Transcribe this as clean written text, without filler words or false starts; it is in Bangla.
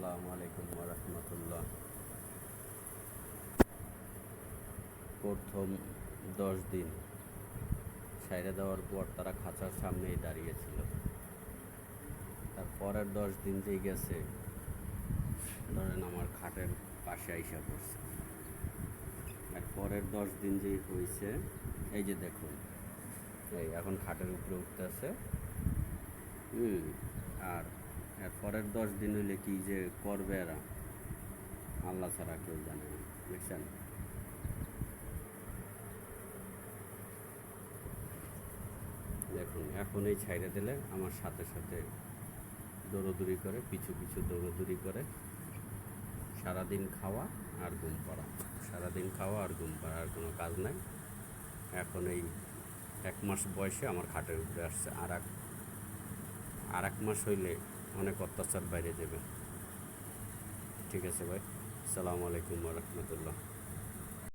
আসসালামু আলাইকুম রহমতুল্লাহ। প্রথম 10 দিন ছাইড়া দেওয়ার পর তারা খাঁচার সামনেই দাঁড়িয়েছিল। তার পরের 10 দিন যেই গেছে, ধরেন আমার খাটের পাশে আইসা পড়ছে। আর পরের 10 দিন যেই হয়েছে, এই যে দেখুন, এই এখন খাটের উপরে উঠতেছে। আর এর পরের 10 দিন হইলে কি যে করবে এরা, আল্লাহ ছাড়া কেউ জানে না। দেখছেন? দেখুন, এখন এই ছাইড়ে দিলে আমার সাথে সাথে দৌড়দৌড়ি করে, পিছু পিছু দৌড়দৌড়ি করে, সারাদিন খাওয়া আর ঘুম পড়া, সারাদিন খাওয়া আর ঘুম পড়া, আর কোনো কাজ নাই। এখন এই 1 মাস বয়সে আমার খাটের উপরে আসছে। আর এক মাস হইলে অনেক অত্যাচার বাইরে যাবে। ঠিক আছে ভাই, আসসালামু আলাইকুম রহমতুল্লাহ।